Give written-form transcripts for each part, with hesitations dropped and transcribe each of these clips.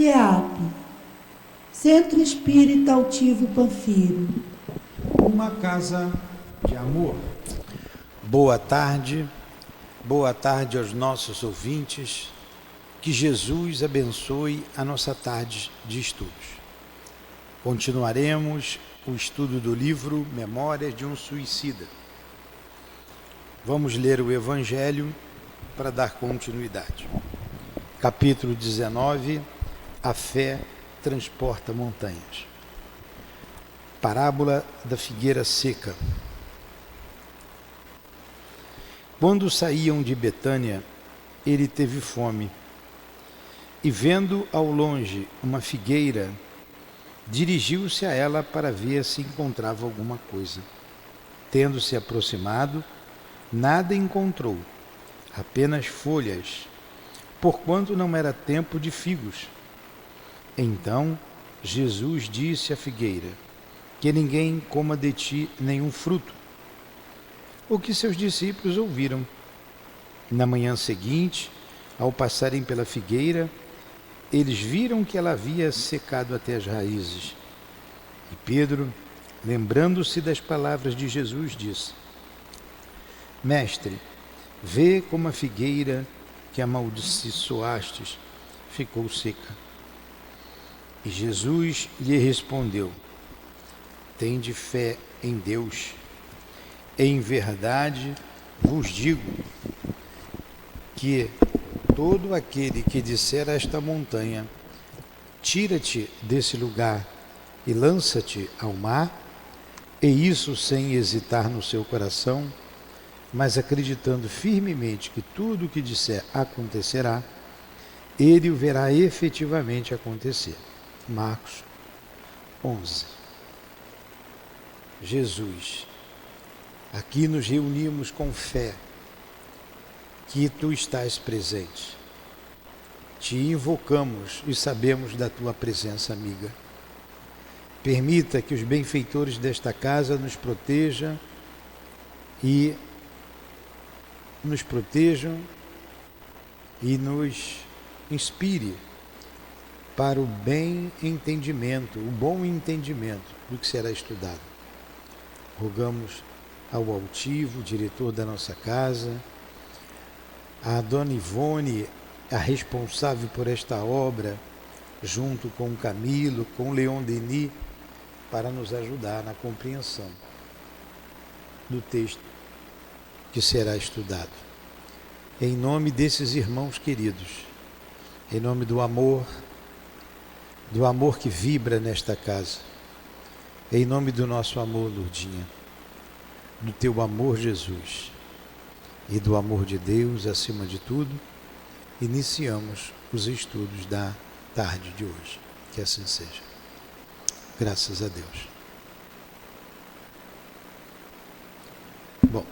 CEAP, Centro Espírita Altivo Panfiro. Uma casa de amor. Boa tarde aos nossos ouvintes. Que Jesus abençoe a nossa tarde de estudos. Continuaremos o estudo do livro Memórias de um Suicida. Vamos ler o Evangelho para dar continuidade. Capítulo 19, a fé transporta montanhas. Parábola da figueira seca. Quando saíam de Betânia, ele teve fome. E vendo ao longe uma figueira, dirigiu-se a ela para ver se encontrava alguma coisa. Tendo-se aproximado, nada encontrou, apenas folhas, porquanto não era tempo de figos. Então Jesus disse à figueira: que ninguém coma de ti nenhum fruto. O que seus discípulos ouviram. Na manhã seguinte, ao passarem pela figueira, eles viram que ela havia secado até as raízes. E Pedro, lembrando-se das palavras de Jesus, disse: Mestre, vê como a figueira que amaldiçoastes ficou seca. E Jesus lhe respondeu: Tende fé em Deus. Em verdade vos digo que todo aquele que disser a esta montanha: tira-te desse lugar e lança-te ao mar, e isso sem hesitar no seu coração, mas acreditando firmemente que tudo o que disser acontecerá, ele o verá efetivamente acontecer. Marcos 11. Jesus, aqui nos reunimos com fé que tu estás presente. Te invocamos e sabemos da tua presença amiga. Permita que os benfeitores desta casa nos protejam e nos inspire para o bom entendimento do que será estudado. Rogamos ao altivo, diretor da nossa casa, a Dona Ivone, a responsável por esta obra, junto com o Camilo, com o Leon Denis, para nos ajudar na compreensão do texto que será estudado. Em nome desses irmãos queridos, em nome do amor que vibra nesta casa, em nome do nosso amor, Lourdinha, do teu amor, Jesus, e do amor de Deus acima de tudo, iniciamos os estudos da tarde de hoje. Que assim seja. Graças a Deus. Bom,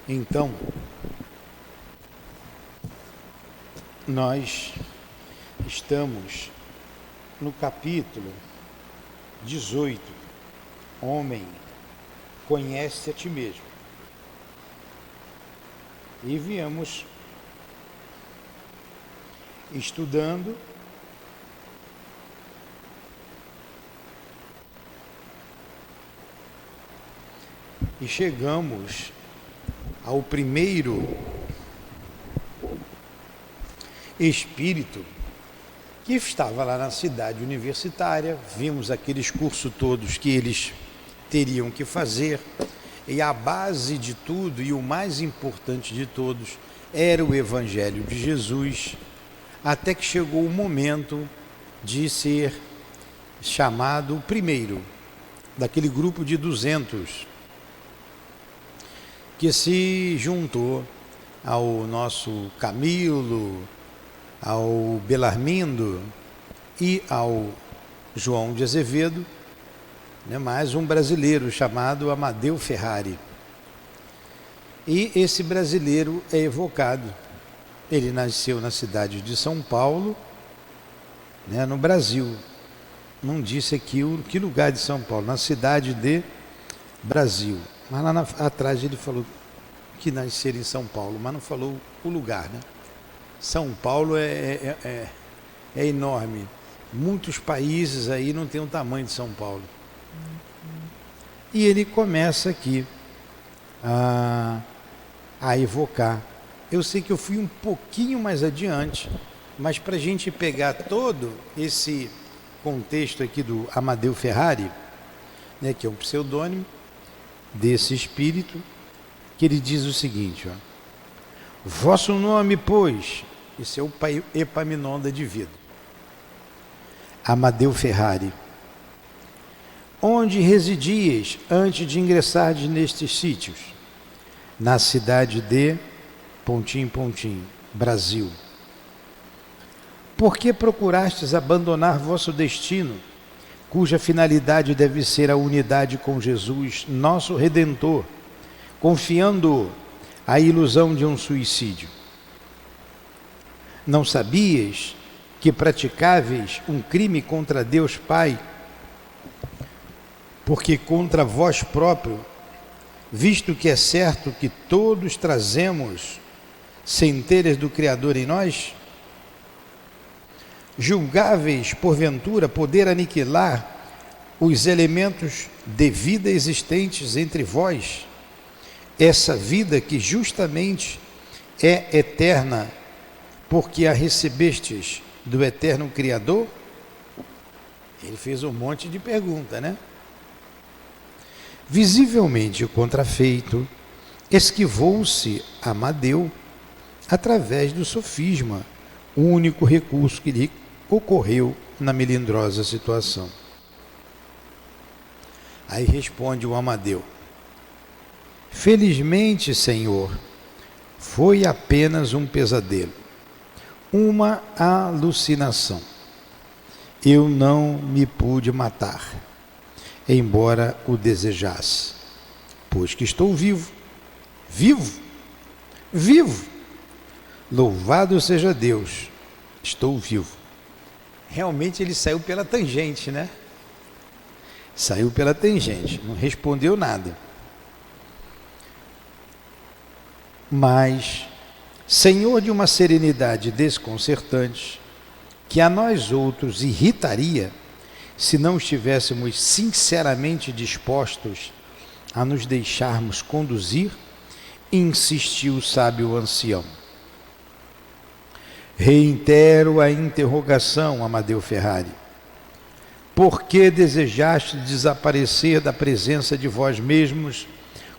então, nós estamos no capítulo 18, Homem, conhece a ti mesmo. E viemos estudando e chegamos ao primeiro espírito que estava lá na cidade universitária. Vimos aqueles cursos todos que eles teriam que fazer, e a base de tudo e o mais importante de todos era o Evangelho de Jesus, até que chegou o momento de ser chamado o primeiro daquele grupo de 200 que se juntou ao nosso Camilo, ao Belarmindo e ao João de Azevedo, mais um brasileiro chamado Amadeu Ferrari. E esse brasileiro é evocado. Ele nasceu na cidade de São Paulo, no Brasil. Não disse aqui que lugar de São Paulo, na cidade de Brasil. Mas lá atrás ele falou que nasceram em São Paulo, mas não falou o lugar, São Paulo é enorme. Muitos países aí não tem o tamanho de São Paulo. E ele começa aqui a evocar. Eu sei que eu fui um pouquinho mais adiante, mas para a gente pegar todo esse contexto aqui do Amadeu Ferrari, né, que é um pseudônimo desse espírito, que ele diz o seguinte, ó: vosso nome, pois, esse é o Epaminondas de Vida, Amadeu Ferrari, onde residias antes de ingressardes nestes sítios? Na cidade de Brasil. Por que procurastes abandonar vosso destino, cuja finalidade deve ser a unidade com Jesus, nosso Redentor, confiando a ilusão de um suicídio? Não sabias que praticáveis um crime contra Deus Pai, porque contra vós próprio, visto que é certo que todos trazemos centelhas do Criador em nós? Julgáveis, porventura, poder aniquilar os elementos de vida existentes entre vós, essa vida que justamente é eterna, porque a recebestes do eterno Criador? Ele fez um monte de perguntas, né? Visivelmente contrafeito, esquivou-se Amadeu através do sofisma, o único recurso que lhe ocorreu na melindrosa situação. Aí responde o Amadeu: felizmente, Senhor, foi apenas um pesadelo, uma alucinação. Eu não me pude matar, embora o desejasse, pois que estou vivo. Louvado seja Deus, estou vivo. Realmente ele saiu pela tangente, né? Saiu pela tangente, não respondeu nada. Mas, Senhor de uma serenidade desconcertante, que a nós outros irritaria se não estivéssemos sinceramente dispostos a nos deixarmos conduzir, insistiu o sábio ancião. Reitero a interrogação, Amadeu Ferrari. Por que desejaste desaparecer da presença de vós mesmos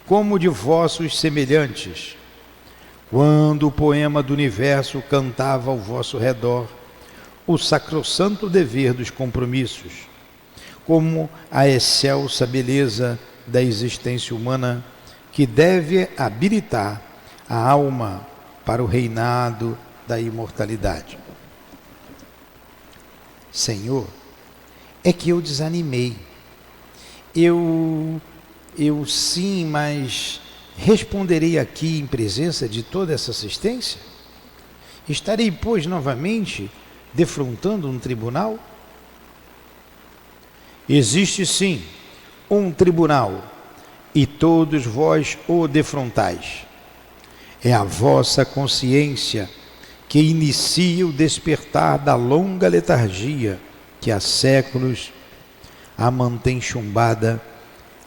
como de vossos semelhantes, quando o poema do universo cantava ao vosso redor o sacrossanto dever dos compromissos, como a excelsa beleza da existência humana que deve habilitar a alma para o reinado da imortalidade? Senhor, é que eu desanimei. Eu sim, mas responderei aqui em presença de toda essa assistência? Estarei, pois, novamente defrontando um tribunal? Existe sim um tribunal, e todos vós o defrontais. É a vossa consciência que inicia o despertar da longa letargia que há séculos a mantém chumbada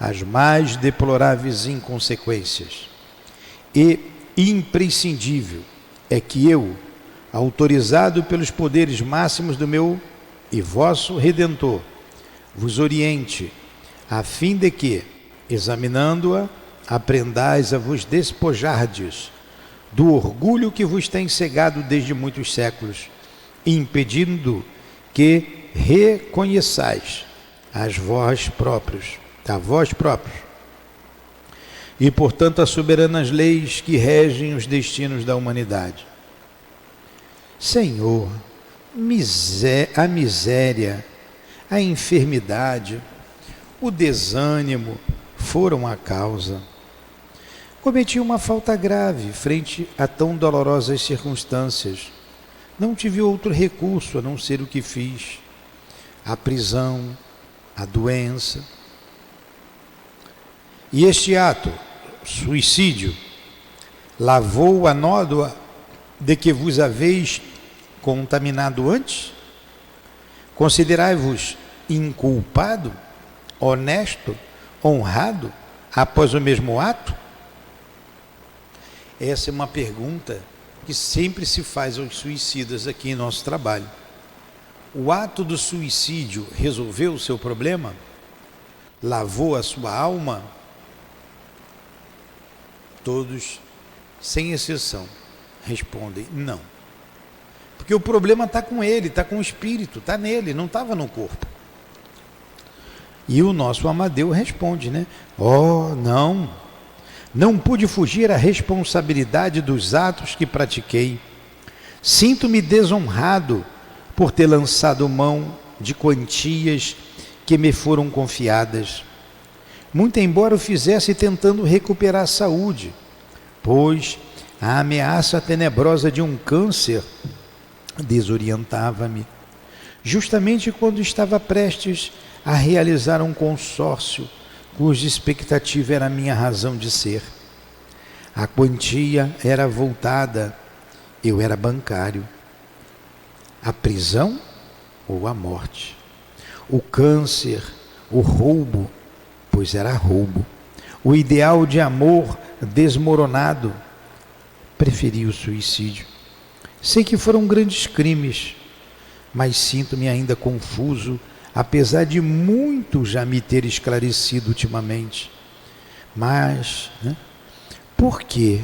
às mais deploráveis inconsequências. E imprescindível é que eu, autorizado pelos poderes máximos do meu e vosso Redentor, vos oriente, a fim de que, examinando-a, aprendais a vos despojardes do orgulho que vos tem cegado desde muitos séculos, impedindo que reconheçais a vós próprios, e portanto as soberanas leis que regem os destinos da humanidade. Senhor, a miséria, a enfermidade, o desânimo foram a causa. Cometi uma falta grave frente a tão dolorosas circunstâncias. Não tive outro recurso a não ser o que fiz: a prisão, a doença. E este ato, suicídio, lavou a nódoa de que vos haveis contaminado antes? Considerai-vos inculpado, honesto, honrado, após o mesmo ato? Essa é uma pergunta que sempre se faz aos suicidas aqui em nosso trabalho. O ato do suicídio resolveu o seu problema? Lavou a sua alma? Todos, sem exceção, respondem não. Porque o problema está com ele, está com o espírito, está nele, não estava no corpo. E o nosso Amadeu responde, né? Oh, não pude fugir à responsabilidade dos atos que pratiquei. Sinto-me desonrado por ter lançado mão de quantias que me foram confiadas, muito embora o fizesse tentando recuperar a saúde, pois a ameaça tenebrosa de um câncer desorientava-me, justamente quando estava prestes a realizar um consórcio cuja expectativa era a minha razão de ser. A quantia era voltada, eu era bancário. A prisão ou a morte? O câncer, o roubo, pois era roubo. O ideal de amor desmoronado, preferi o suicídio. Sei que foram grandes crimes, mas sinto-me ainda confuso, apesar de muito já me ter esclarecido ultimamente. Mas, por quê?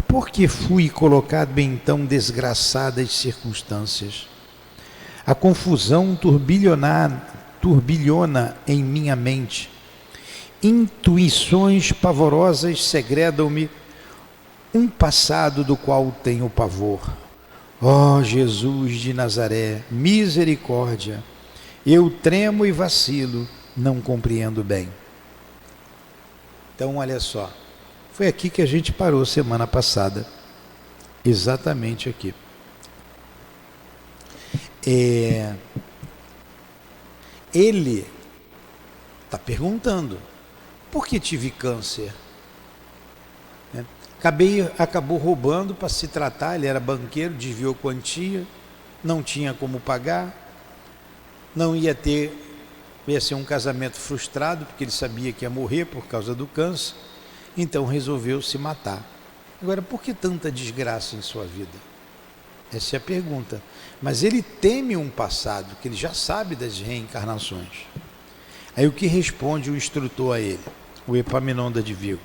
Por que fui colocado em tão desgraçadas circunstâncias? A confusão turbilhona em minha mente. Intuições pavorosas segredam-me um passado do qual tenho pavor. Ó Jesus de Nazaré, misericórdia! Eu tremo e vacilo, não compreendo bem. Então, olha só. Foi aqui que a gente parou semana passada. Exatamente aqui. Ele está perguntando, por que tive câncer? Acabou roubando para se tratar, ele era banqueiro, desviou quantia, não tinha como pagar, ia ser um casamento frustrado, porque ele sabia que ia morrer por causa do câncer, então resolveu se matar. Agora, por que tanta desgraça em sua vida? Essa é a pergunta. Mas ele teme um passado, que ele já sabe das reencarnações. Aí o que responde o instrutor a ele? O Epaminondas de Vigo.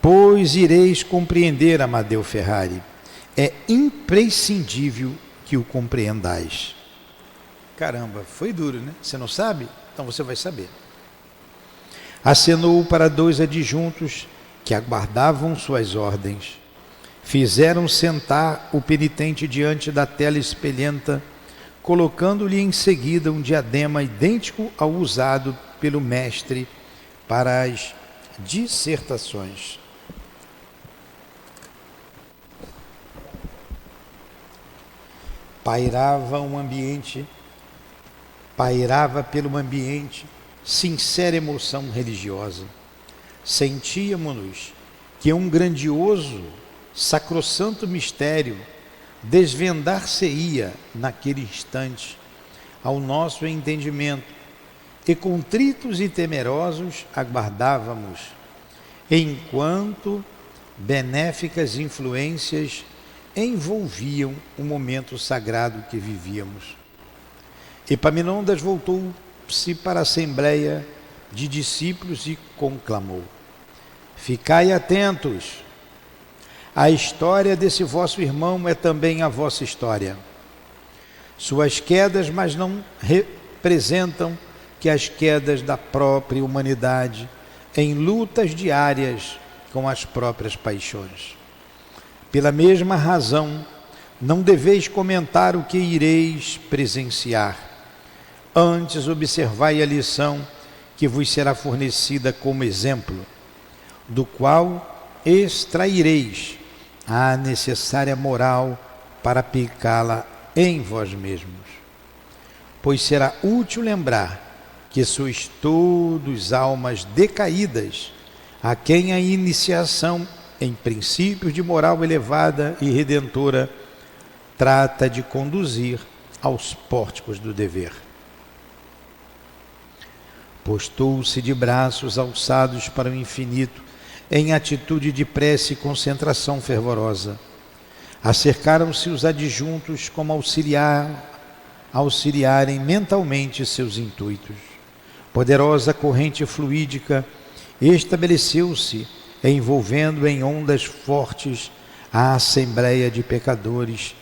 Pois ireis compreender, Amadeu Ferrari. É imprescindível que o compreendais. Caramba, foi duro, né? Você não sabe? Então você vai saber. Acenou para 2 adjuntos que aguardavam suas ordens. Fizeram sentar o penitente diante da tela espelhenta, colocando-lhe em seguida um diadema idêntico ao usado pelo mestre para as dissertações. Pairava pelo ambiente sincera emoção religiosa. Sentíamos-nos que um grandioso, sacrossanto mistério desvendar-se-ia naquele instante ao nosso entendimento, e contritos e temerosos aguardávamos, enquanto benéficas influências envolviam o momento sagrado que vivíamos. Epaminondas voltou-se para a assembleia de discípulos e conclamou: ficai atentos, a história desse vosso irmão é também a vossa história. Suas quedas, mas não representam que as quedas da própria humanidade em lutas diárias com as próprias paixões. Pela mesma razão, não deveis comentar o que ireis presenciar. Antes observai a lição que vos será fornecida como exemplo, do qual extraireis a necessária moral para aplicá-la em vós mesmos. Pois será útil lembrar que sois todos almas decaídas, a quem a iniciação em princípios de moral elevada e redentora trata de conduzir aos pórticos do dever. Postou-se de braços alçados para o infinito, em atitude de prece e concentração fervorosa. Acercaram-se os adjuntos como auxiliarem mentalmente seus intuitos. Poderosa corrente fluídica estabeleceu-se, envolvendo em ondas fortes a assembleia de pecadores,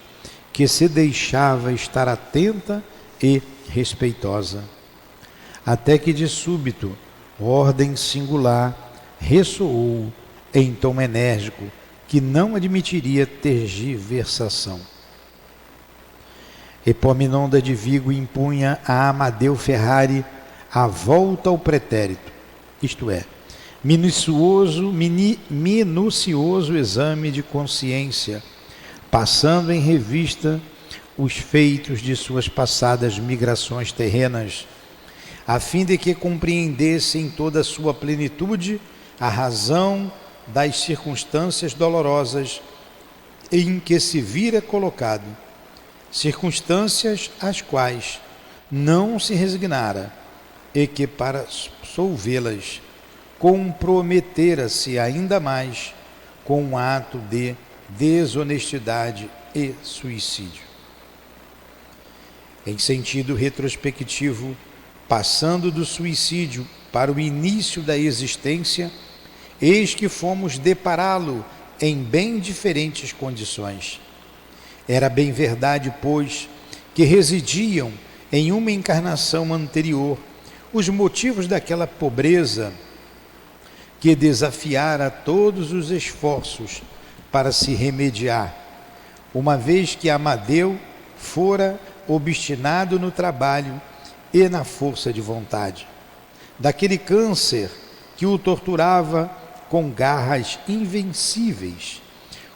que se deixava estar atenta e respeitosa. Até que de súbito, ordem singular ressoou em tom enérgico que não admitiria tergiversação. Epaminondas de Vigo impunha a Amadeu Ferrari a volta ao pretérito, isto é, minucioso exame de consciência, passando em revista os feitos de suas passadas migrações terrenas, a fim de que compreendesse em toda a sua plenitude a razão das circunstâncias dolorosas em que se vira colocado, circunstâncias às quais não se resignara e que, para solvê-las, comprometera-se ainda mais com um ato de desonestidade e suicídio. Em sentido retrospectivo, passando do suicídio para o início da existência, eis que fomos depará-lo em bem diferentes condições. Era bem verdade, pois, que residiam em uma encarnação anterior os motivos daquela pobreza que desafiara todos os esforços para se remediar, uma vez que Amadeu fora obstinado no trabalho e na força de vontade. Daquele câncer que o torturava com garras invencíveis,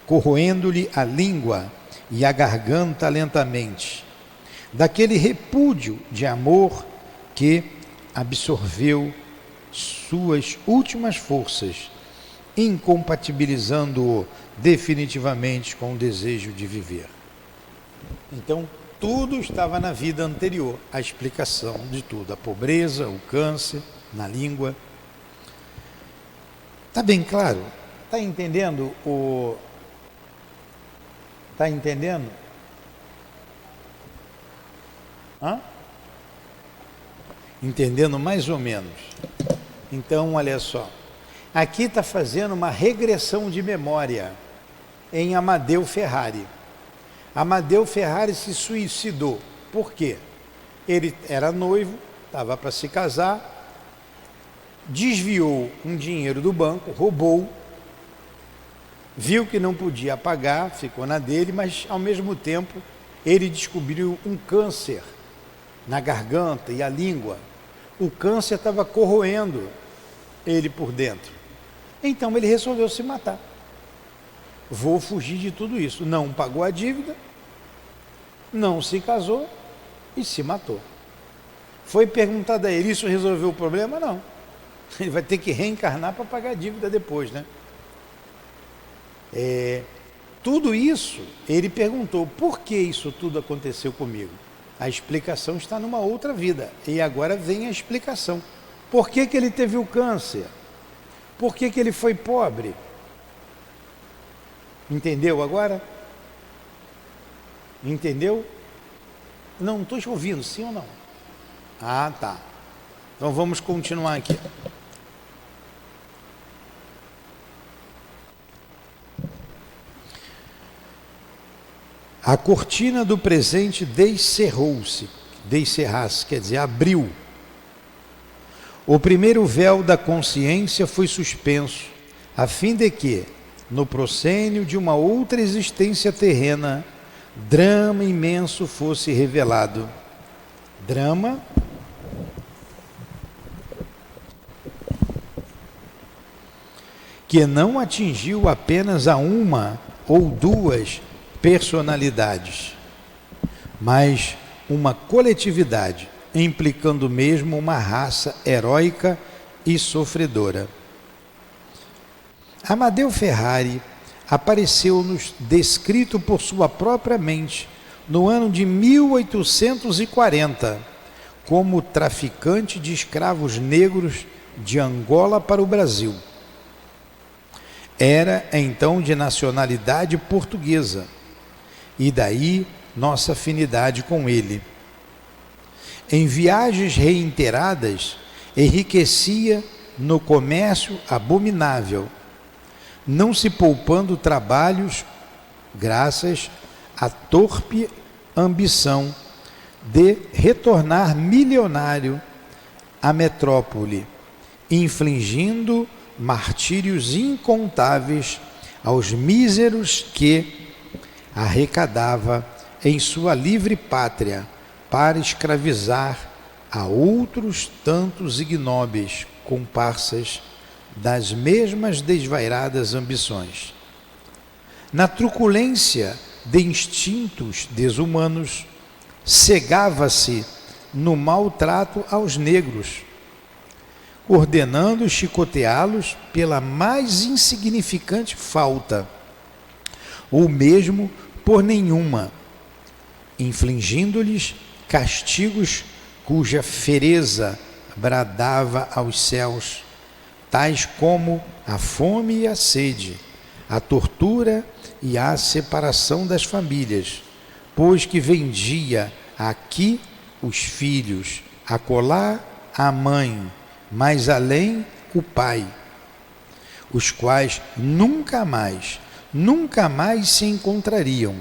corroendo-lhe a língua e a garganta lentamente. Daquele repúdio de amor que absorveu suas últimas forças, incompatibilizando-o definitivamente com o desejo de viver. Então, tudo estava na vida anterior, a explicação de tudo, a pobreza, o câncer, na língua. Está bem claro? Está entendendo o... Está entendendo? Hã? Entendendo mais ou menos. Então, olha só. Aqui está fazendo uma regressão de memória em Amadeu Ferrari. Amadeu Ferrari se suicidou. Por quê? Ele era noivo, estava para se casar, desviou um dinheiro do banco, roubou, viu que não podia pagar, ficou na dele, mas ao mesmo tempo ele descobriu um câncer na garganta e a língua. O câncer estava corroendo ele por dentro. Então ele resolveu se matar. Vou fugir de tudo isso. Não pagou a dívida, não se casou e se matou. Foi perguntado a ele, isso resolveu o problema? Não. Ele vai ter que reencarnar para pagar a dívida depois, né? Tudo isso, ele perguntou, por que isso tudo aconteceu comigo? A explicação está numa outra vida. E agora vem a explicação. Por que ele teve o câncer? Por que ele foi pobre? Entendeu agora? Entendeu? Não estou te ouvindo, sim ou não? Ah, tá. Então vamos continuar aqui. A cortina do presente descerrou-se, quer dizer, abriu. O primeiro véu da consciência foi suspenso, a fim de que, no proscênio de uma outra existência terrena, drama imenso fosse revelado. Drama que não atingiu apenas a uma ou duas personalidades, mas uma coletividade, implicando mesmo uma raça heróica e sofredora. Amadeu Ferrari apareceu-nos descrito por sua própria mente no ano de 1840 como traficante de escravos negros de Angola para o Brasil. Era então de nacionalidade portuguesa, e daí nossa afinidade com ele. Em viagens reiteradas, enriquecia no comércio abominável, não se poupando trabalhos, graças à torpe ambição de retornar milionário à metrópole, infligindo martírios incontáveis aos míseros que arrecadava em sua livre pátria para escravizar a outros tantos ignóbeis comparsas das mesmas desvairadas ambições. Na truculência de instintos desumanos, cegava-se no maltrato aos negros, ordenando chicoteá-los pela mais insignificante falta, ou mesmo por nenhuma, infligindo-lhes castigos cuja fereza bradava aos céus, tais como a fome e a sede, a tortura e a separação das famílias, pois que vendia aqui os filhos, acolá a mãe, mais além o pai, os quais nunca mais se encontrariam,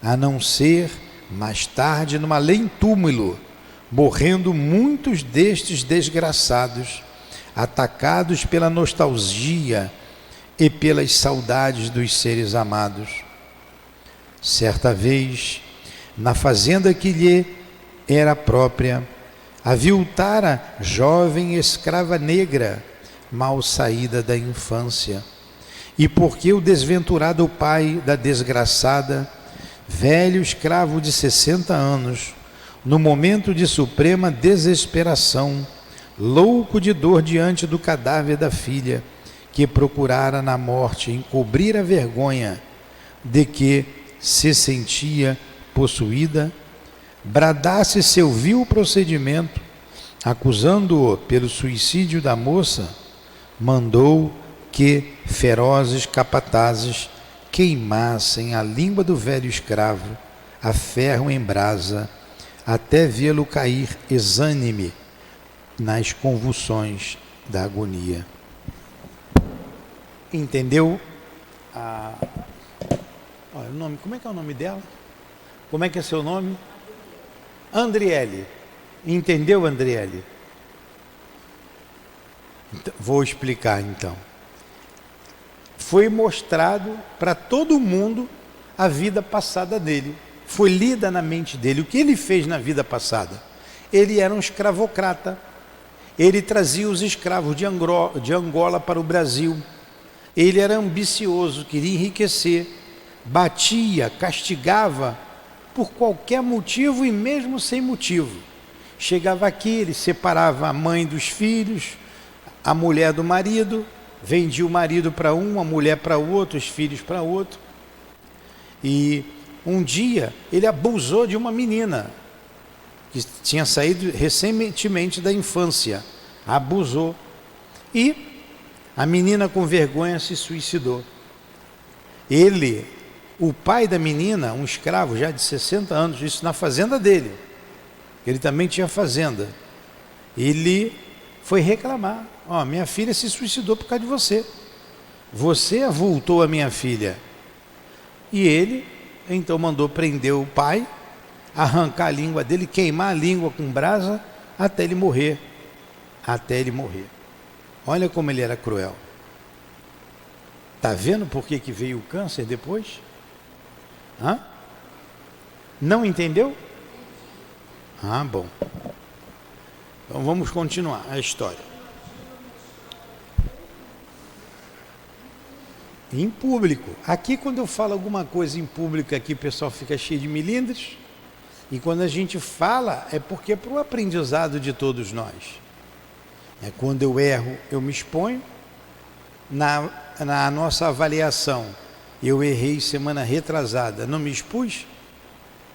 a não ser mais tarde num além-túmulo, morrendo muitos destes desgraçados, atacados pela nostalgia e pelas saudades dos seres amados. Certa vez, na fazenda que lhe era própria, aviltara jovem escrava negra, mal saída da infância, e porque o desventurado pai da desgraçada, velho escravo de 60 anos, no momento de suprema desesperação, louco de dor diante do cadáver da filha, que procurara na morte encobrir a vergonha de que se sentia possuída, bradasse seu vil procedimento, acusando-o pelo suicídio da moça, mandou que ferozes capatazes queimassem a língua do velho escravo a ferro em brasa, até vê-lo cair exânime nas convulsões da agonia. Entendeu? Olha, o nome, como é que é o nome dela? Como é que é seu nome? Andriele. Entendeu, Andriele? Então, vou explicar então. Foi mostrado para todo mundo a vida passada dele. Foi lida na mente dele. O que ele fez na vida passada? Ele era um escravocrata. Ele trazia os escravos de Angola para o Brasil. Ele era ambicioso, queria enriquecer. Batia, castigava por qualquer motivo e mesmo sem motivo. Chegava aqui, ele separava a mãe dos filhos, a mulher do marido, vendia o marido para um, a mulher para outro, os filhos para outro. E um dia ele abusou de uma menina que tinha saído recentemente da infância. Abusou. E a menina, com vergonha, se suicidou. Ele, o pai da menina, um escravo já de 60 anos, isso na fazenda dele, ele também tinha fazenda, ele foi reclamar: ó, minha filha se suicidou por causa de você, você avultou a minha filha. E ele então mandou prender o pai, arrancar a língua dele, queimar a língua com brasa até ele morrer. Olha como ele era cruel. Está vendo por que veio o câncer depois? Hã? Não entendeu? Ah, bom. Então vamos continuar a história. Em público. Aqui, quando eu falo alguma coisa em público, aqui o pessoal fica cheio de milindres. E quando a gente fala, é porque é para o aprendizado de todos nós. Quando eu erro, eu me exponho. Na na nossa avaliação, eu errei semana retrasada, não me expus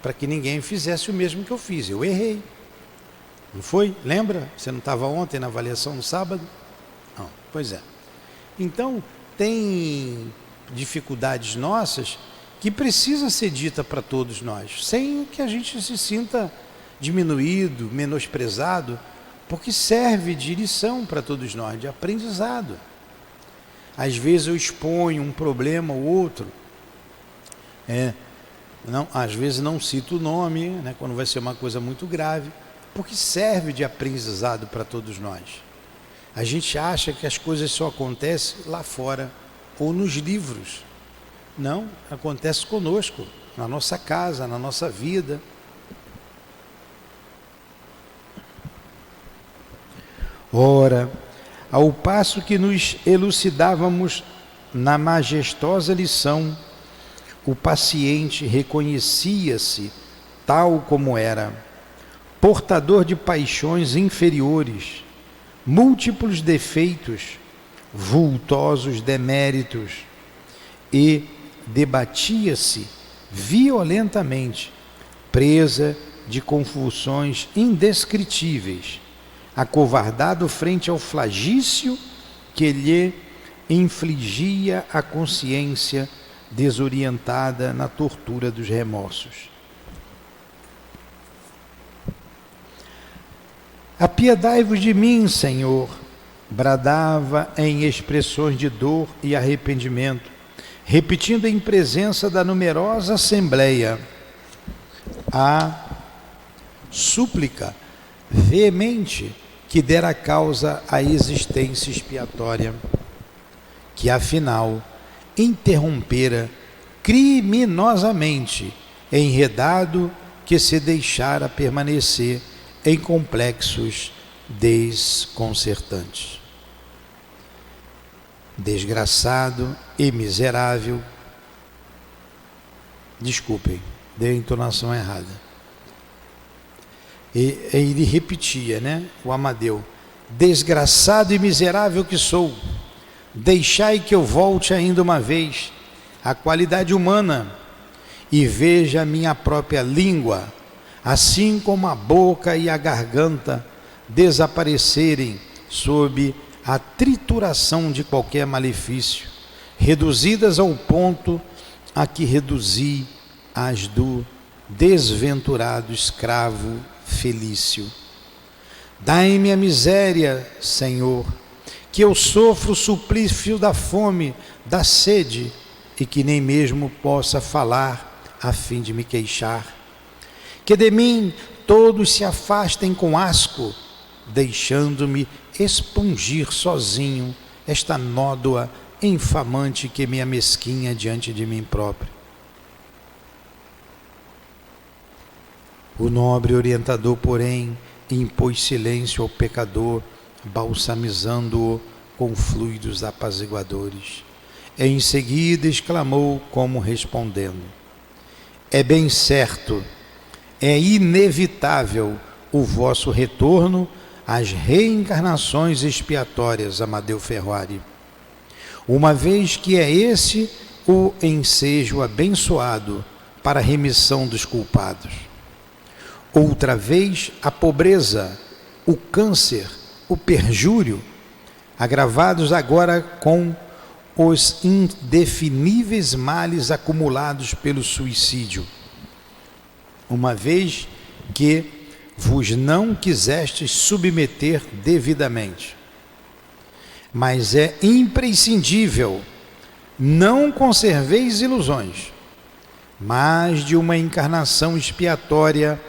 para que ninguém fizesse o mesmo que eu fiz. Eu errei. Não foi? Lembra? Você não estava ontem na avaliação no sábado? Não. Pois é. Então, tem dificuldades nossas que precisa ser dita para todos nós, sem que a gente se sinta diminuído, menosprezado, porque serve de lição para todos nós, de aprendizado. Às vezes eu exponho um problema ou outro, às vezes não cito o nome, né, quando vai ser uma coisa muito grave, porque serve de aprendizado para todos nós. A gente acha que as coisas só acontecem lá fora ou nos livros. Não, acontece conosco, na nossa casa, na nossa vida. Ora, ao passo que nos elucidávamos na majestosa lição, o paciente reconhecia-se tal como era, portador de paixões inferiores, múltiplos defeitos, vultosos deméritos, e debatia-se violentamente, presa de convulsões indescritíveis, acovardado frente ao flagício que lhe infligia a consciência desorientada na tortura dos remorsos. Apiedai-vos de mim, Senhor, bradava em expressões de dor e arrependimento, repetindo em presença da numerosa assembleia a súplica veemente que dera causa à existência expiatória, que afinal interrompera criminosamente enredado que se deixara permanecer em complexos desconcertantes. Desgraçado e miserável, desculpem, dei a entonação errada. E ele repetia, né, o Amadeu: desgraçado e miserável que sou, deixai que eu volte ainda uma vez à qualidade humana e veja a minha própria língua, assim como a boca e a garganta, desaparecerem sob a trituração de qualquer malefício, reduzidas ao ponto a que reduzi as do desventurado escravo Felício. Dai-me a miséria, Senhor, que eu sofro o suplício da fome, da sede, e que nem mesmo possa falar a fim de me queixar. Que de mim todos se afastem com asco, deixando-me expungir sozinho esta nódoa infamante que me amesquinha diante de mim próprio. O nobre orientador, porém, impôs silêncio ao pecador, balsamizando-o com fluidos apaziguadores. Em seguida exclamou, como respondendo: é bem certo, é inevitável o vosso retorno às reencarnações expiatórias, Amadeu Ferrari, uma vez que é esse o ensejo abençoado para a remissão dos culpados. Outra vez, a pobreza, o câncer, o perjúrio, agravados agora com os indefiníveis males acumulados pelo suicídio, uma vez que vos não quisestes submeter devidamente. Mas é imprescindível, não conserveis ilusões, mas de uma encarnação expiatória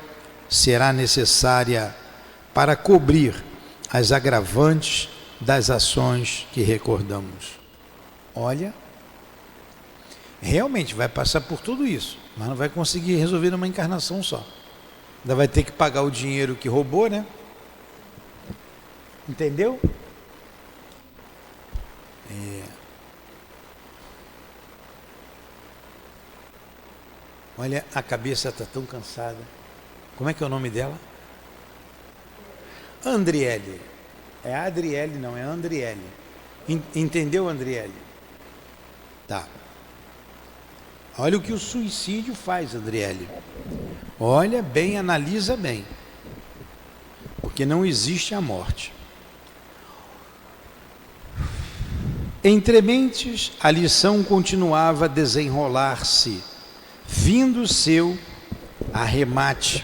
será necessária para cobrir as agravantes das ações que recordamos. Olha, realmente vai passar por tudo isso, mas não vai conseguir resolver numa encarnação só. Ainda vai ter que pagar o dinheiro que roubou, né? Entendeu? Olha, a cabeça está tão cansada. Como é que é o nome dela? Andriele. É Adriele, não, é Andriele. Entendeu, Andriele? Tá. Olha o que o suicídio faz, Andriele. Olha bem, analisa bem. Porque não existe a morte. Entre mentes, a lição continuava a desenrolar-se, vindo seu arremate.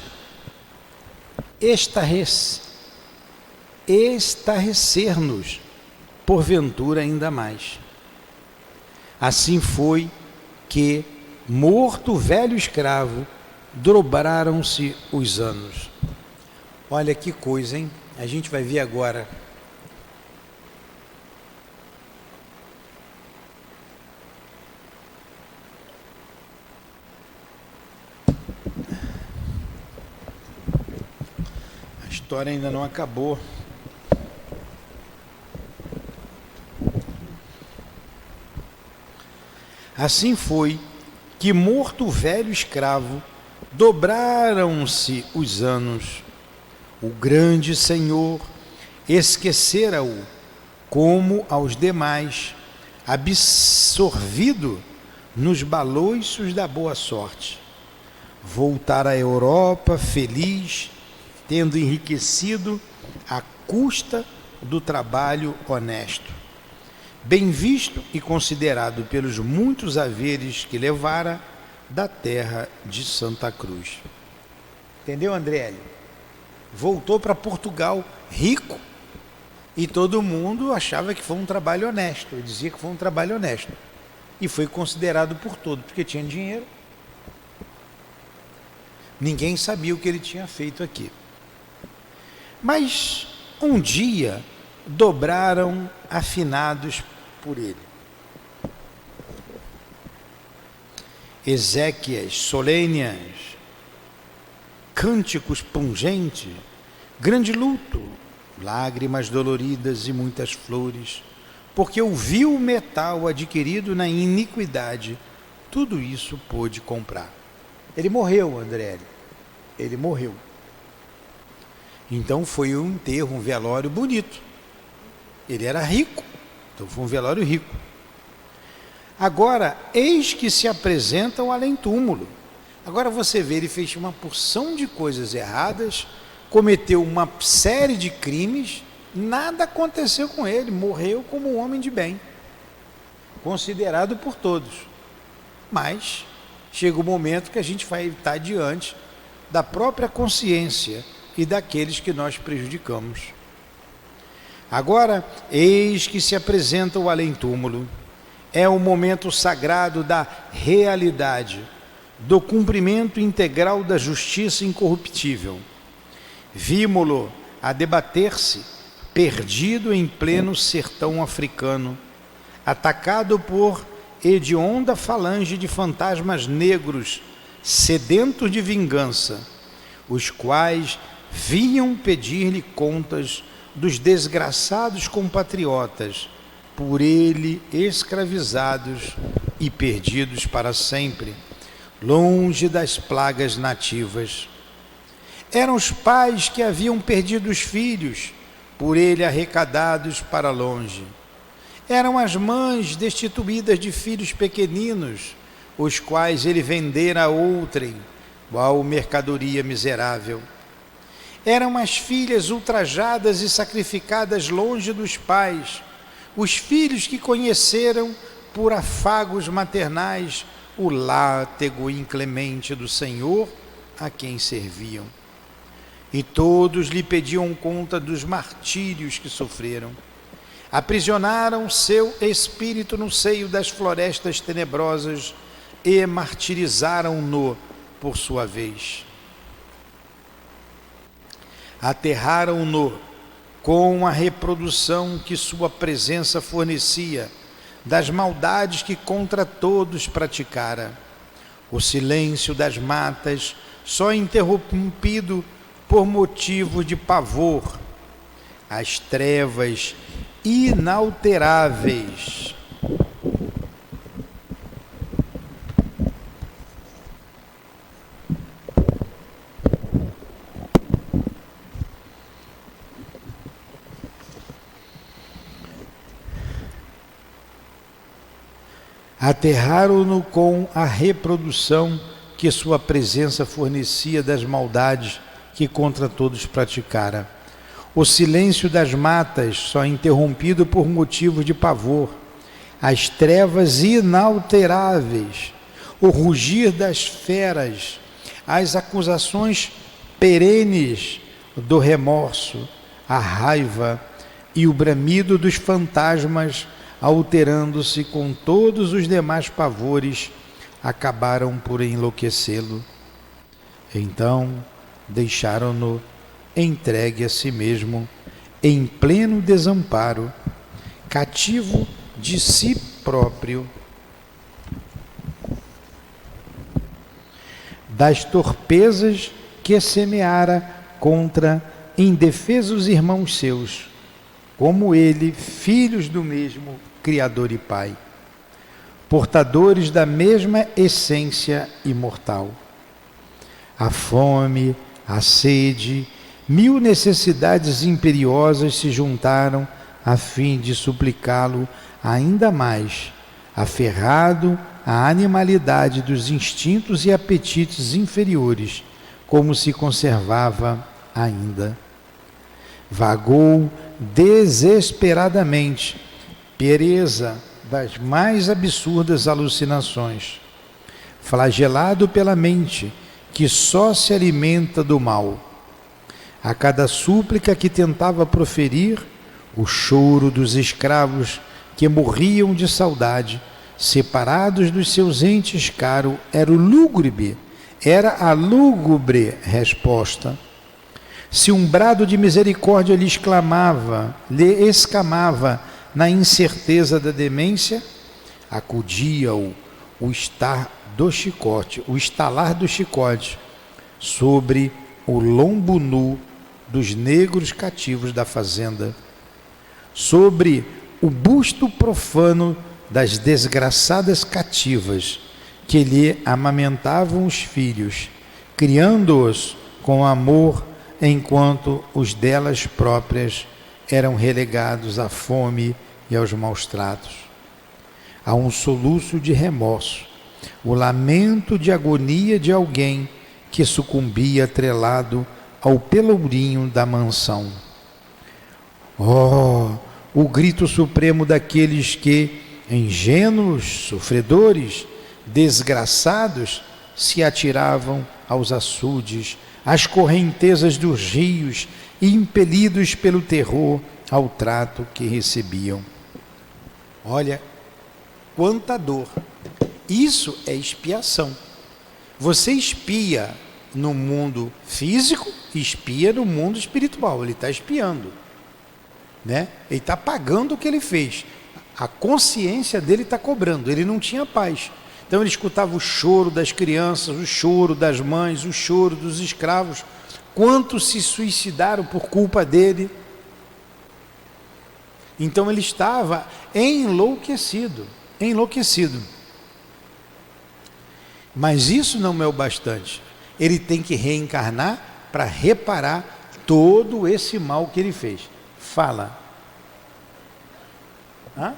Estarrecer-nos, porventura ainda mais. Assim foi que, morto o velho escravo, dobraram-se os anos. Olha que coisa, hein? A gente vai ver agora. A história ainda não acabou. Assim foi que, morto o velho escravo, dobraram-se os anos. O grande Senhor esquecera-o, como aos demais, absorvido nos baloiços da boa sorte. Voltara à Europa feliz, tendo enriquecido à custa do trabalho honesto, bem visto e considerado pelos muitos haveres que levara da terra de Santa Cruz. Entendeu, Andriele? Voltou para Portugal rico e todo mundo achava que foi um trabalho honesto. Ele dizia que foi um trabalho honesto e foi considerado por todos porque tinha dinheiro. Ninguém sabia o que ele tinha feito aqui. Mas um dia dobraram afinados por ele. Exéquias solênias, cânticos pungentes, grande luto, lágrimas doloridas e muitas flores, porque o vil metal adquirido na iniquidade, tudo isso pôde comprar. Ele morreu, Andriele, ele morreu. Então foi um enterro, um velório bonito. Ele era rico, então foi um velório rico. Agora, eis que se apresenta o além-túmulo. Agora você vê, ele fez uma porção de coisas erradas, cometeu uma série de crimes, nada aconteceu com ele, morreu como um homem de bem, considerado por todos. Mas chega o momento que a gente vai estar diante da própria consciência e daqueles que nós prejudicamos. Agora, eis que se apresenta o além-túmulo. É o momento sagrado da realidade, do cumprimento integral da justiça incorruptível. Vimo-lo a debater-se, perdido em pleno sertão africano, atacado por hedionda falange de fantasmas negros, sedentos de vingança, os quais vinham pedir-lhe contas dos desgraçados compatriotas, por ele escravizados e perdidos para sempre, longe das plagas nativas. Eram os pais que haviam perdido os filhos, por ele arrecadados para longe. Eram as mães destituídas de filhos pequeninos, os quais ele vendera a outrem, qual mercadoria miserável. Eram as filhas ultrajadas e sacrificadas longe dos pais, os filhos que conheceram por afagos maternais o látego inclemente do Senhor a quem serviam. E todos lhe pediam conta dos martírios que sofreram. Aprisionaram seu espírito no seio das florestas tenebrosas e martirizaram-no por sua vez. Aterraram-no com a reprodução que sua presença fornecia das maldades que contra todos praticara. O silêncio das matas, só interrompido por motivo de pavor. As trevas inalteráveis. Aterraram-no com a reprodução que sua presença fornecia das maldades que contra todos praticara. O silêncio das matas, só interrompido por motivo de pavor, as trevas inalteráveis, o rugir das feras, as acusações perenes do remorso, a raiva e o bramido dos fantasmas, alterando-se com todos os demais pavores, acabaram por enlouquecê-lo. Então deixaram-no entregue a si mesmo, em pleno desamparo, cativo de si próprio, das torpezas que semeara contra indefesos irmãos seus, como ele, filhos do mesmo Criador e Pai, portadores da mesma essência imortal. A fome, a sede, mil necessidades imperiosas se juntaram a fim de suplicá-lo ainda mais, aferrado à animalidade dos instintos e apetites inferiores, como se conservava ainda. Vagou desesperadamente, presa das mais absurdas alucinações, flagelado pela mente, que só se alimenta do mal. A cada súplica que tentava proferir, o choro dos escravos que morriam de saudade, separados dos seus entes caros, era a lúgubre resposta. Se um brado de misericórdia lhe escamava na incerteza da demência, acudia-o o estalar do chicote sobre o lombo nu dos negros cativos da fazenda, sobre o busto profano das desgraçadas cativas que lhe amamentavam os filhos, criando-os com amor, enquanto os delas próprias eram relegados à fome e aos maus tratos. A um soluço de remorso, o lamento de agonia de alguém que sucumbia atrelado ao pelourinho da mansão. Oh, o grito supremo daqueles que, ingênuos, sofredores, desgraçados, se atiravam aos açudes, às correntezas dos rios, impelidos pelo terror ao trato que recebiam. Olha, quanta dor! Isso é expiação. Você expia no mundo físico e expia no mundo espiritual. Ele está expiando, né? Ele está pagando o que ele fez. A consciência dele está cobrando. Ele não tinha paz. Então ele escutava o choro das crianças, o choro das mães, o choro dos escravos. Quantos se suicidaram por culpa dele? Então ele estava enlouquecido. Mas isso não é o bastante. Ele tem que reencarnar para reparar todo esse mal que ele fez. Fala. Hã?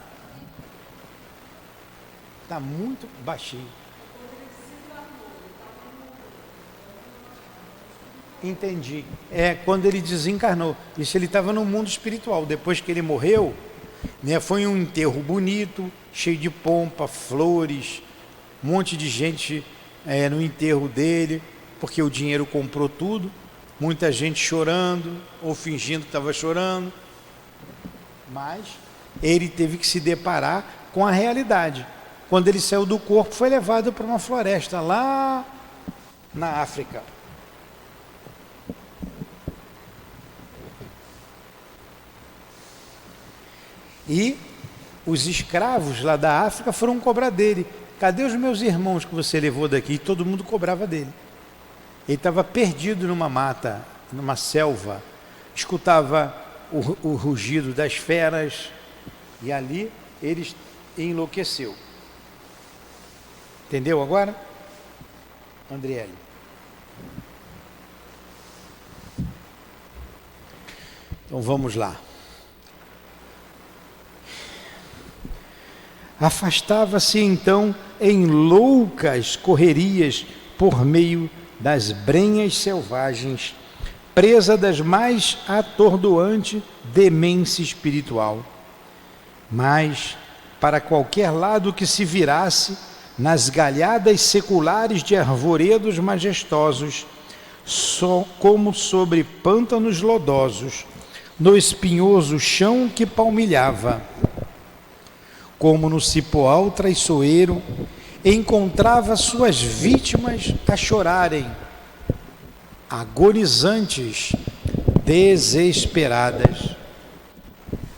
Está muito baixinho. Entendi. É quando ele desencarnou. Isso, ele estava no mundo espiritual. Depois que ele morreu, né, foi um enterro bonito, cheio de pompa, flores, um monte de gente no enterro dele, porque o dinheiro comprou tudo. Muita gente chorando ou fingindo que estava chorando. Mas ele teve que se deparar com a realidade. Quando ele saiu do corpo, foi levado para uma floresta lá na África. E os escravos lá da África foram cobrar dele. Cadê os meus irmãos que você levou daqui? E todo mundo cobrava dele. Ele estava perdido numa mata, numa selva. Escutava o rugido das feras. E ali ele enlouqueceu. Entendeu agora? Andriele. Então vamos lá. afastava-se então em loucas correrias por meio das brenhas selvagens, presa das mais atordoante demência espiritual. Mas, para qualquer lado que se virasse, nas galhadas seculares de arvoredos majestosos, como sobre pântanos lodosos, no espinhoso chão que palmilhava, como no cipoal traiçoeiro, encontrava suas vítimas a chorarem, agonizantes, desesperadas,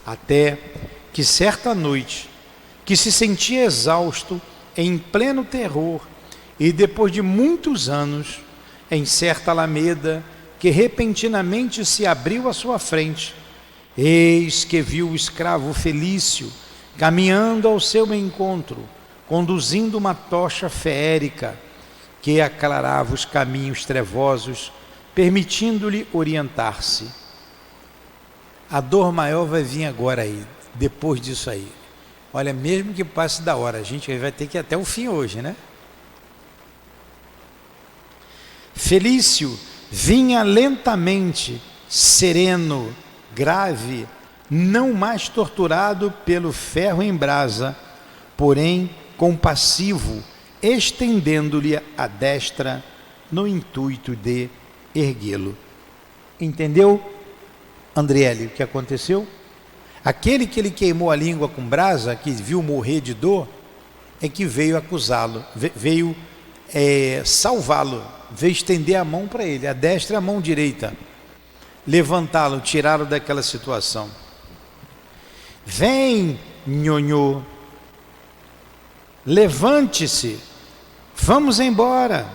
até que certa noite, que se sentia exausto, em pleno terror, e depois de muitos anos, em certa alameda que repentinamente se abriu à sua frente, eis que viu o escravo Felício caminhando ao seu encontro, conduzindo uma tocha feérica que aclarava os caminhos trevosos, permitindo-lhe orientar-se. A dor maior vai vir agora aí, depois disso aí. Olha, mesmo que passe da hora, a gente vai ter que ir até o fim hoje, né? Felício vinha lentamente, sereno, grave, não mais torturado pelo ferro em brasa, porém compassivo, estendendo-lhe a destra no intuito de erguê-lo. Entendeu, Andriele, o que aconteceu? Aquele que ele queimou a língua com brasa, que viu morrer de dor, é que veio acusá-lo, veio salvá-lo, veio estender a mão para ele, a destra e a mão direita, levantá-lo, tirá-lo daquela situação. Vem, nhonhô, levante-se, vamos embora.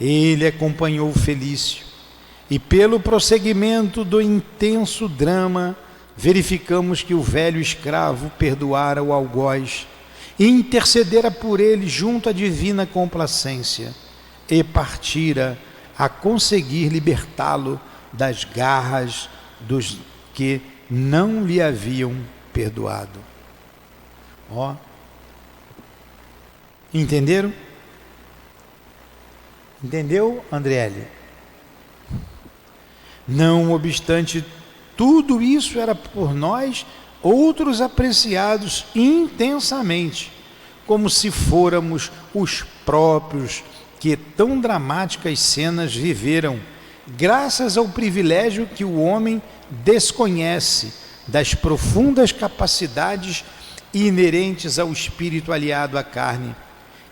Ele acompanhou o Felício, e pelo prosseguimento do intenso drama, verificamos que o velho escravo perdoara o algoz e intercedera por ele junto à divina complacência, e partira a conseguir libertá-lo das garras dos que não lhe haviam perdoado. Ó, entenderam? Entendeu, Andriele? Não obstante tudo isso, era por nós outros apreciados intensamente, como se fôramos os próprios que tão dramáticas cenas viveram, graças ao privilégio que o homem desconhece das profundas capacidades inerentes ao espírito aliado à carne,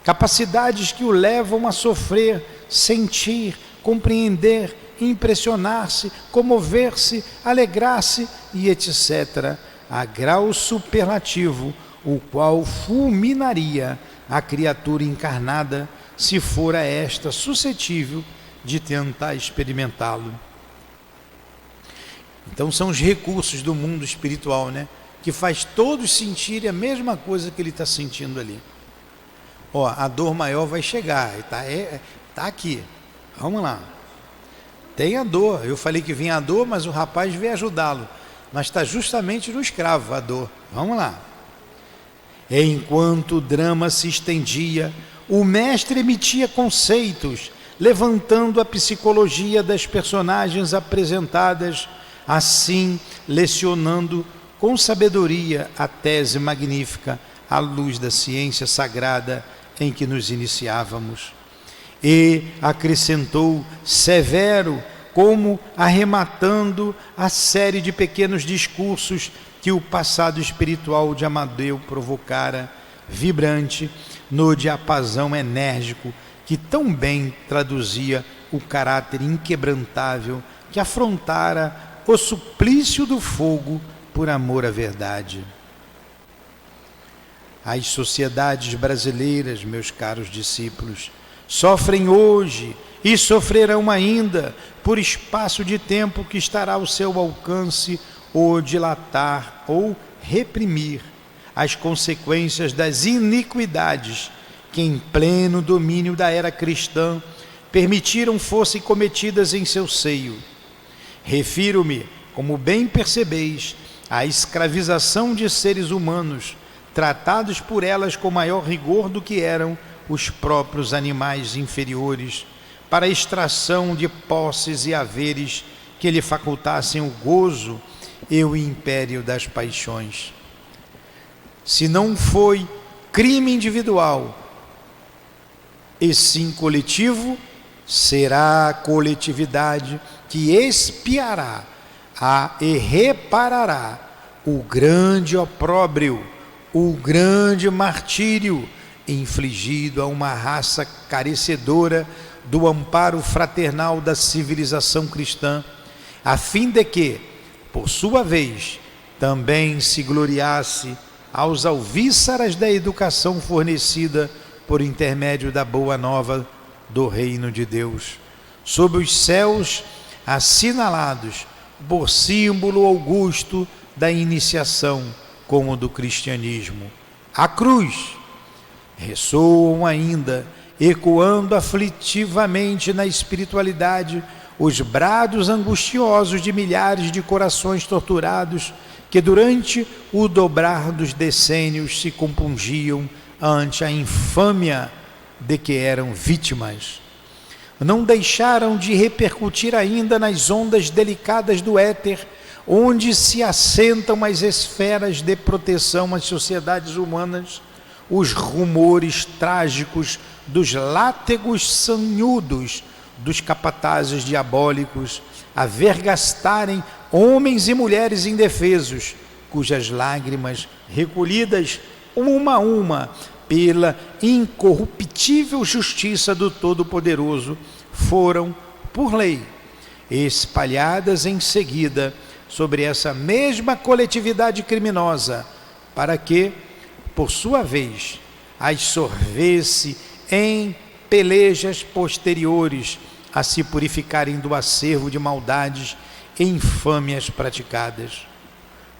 capacidades que o levam a sofrer, sentir, compreender, impressionar-se, comover-se, alegrar-se e etc., a grau superlativo, o qual fulminaria a criatura encarnada, se fora esta suscetível de tentar experimentá-lo. Então são os recursos do mundo espiritual, né? Que faz todos sentirem a mesma coisa que ele está sentindo ali. Ó, a dor maior vai chegar, tá aqui, vamos lá. Tem a dor, eu falei que vinha a dor, mas o rapaz veio ajudá-lo, mas está justamente no escravo a dor, vamos lá. Enquanto o drama se estendia, o mestre emitia conceitos, levantando a psicologia das personagens apresentadas, assim lecionando com sabedoria a tese magnífica à luz da ciência sagrada em que nos iniciávamos. E acrescentou severo, como arrematando a série de pequenos discursos que o passado espiritual de Amadeu provocara, vibrante, no diapasão enérgico que tão bem traduzia o caráter inquebrantável que afrontara o suplício do fogo por amor à verdade. As sociedades brasileiras, meus caros discípulos, sofrem hoje e sofrerão ainda por espaço de tempo que estará ao seu alcance ou dilatar ou reprimir as consequências das iniquidades que em pleno domínio da era cristã permitiram fossem cometidas em seu seio. Refiro-me, como bem percebeis, à escravização de seres humanos, tratados por elas com maior rigor do que eram os próprios animais inferiores, para a extração de posses e haveres que lhe facultassem o gozo e o império das paixões. Se não foi crime individual, e sim coletivo, será a coletividade que expiará e reparará o grande opróbrio, o grande martírio infligido a uma raça carecedora do amparo fraternal da civilização cristã, a fim de que, por sua vez, também se gloriasse aos alvíceras da educação fornecida por intermédio da boa nova do reino de Deus, sob os céus assinalados por símbolo augusto da iniciação como do cristianismo. A cruz ressoam ainda, ecoando aflitivamente na espiritualidade, os brados angustiosos de milhares de corações torturados que durante o dobrar dos decênios se compungiam ante a infâmia de que eram vítimas. Não deixaram de repercutir ainda nas ondas delicadas do éter, onde se assentam as esferas de proteção às sociedades humanas, os rumores trágicos dos látegos sanhudos dos capatazes diabólicos a vergastarem homens e mulheres indefesos, cujas lágrimas, recolhidas uma a uma pela incorruptível justiça do Todo-Poderoso, foram, por lei, espalhadas em seguida sobre essa mesma coletividade criminosa, para que, por sua vez, as sorvesse em pelejas posteriores a se purificarem do acervo de maldades e infâmias praticadas.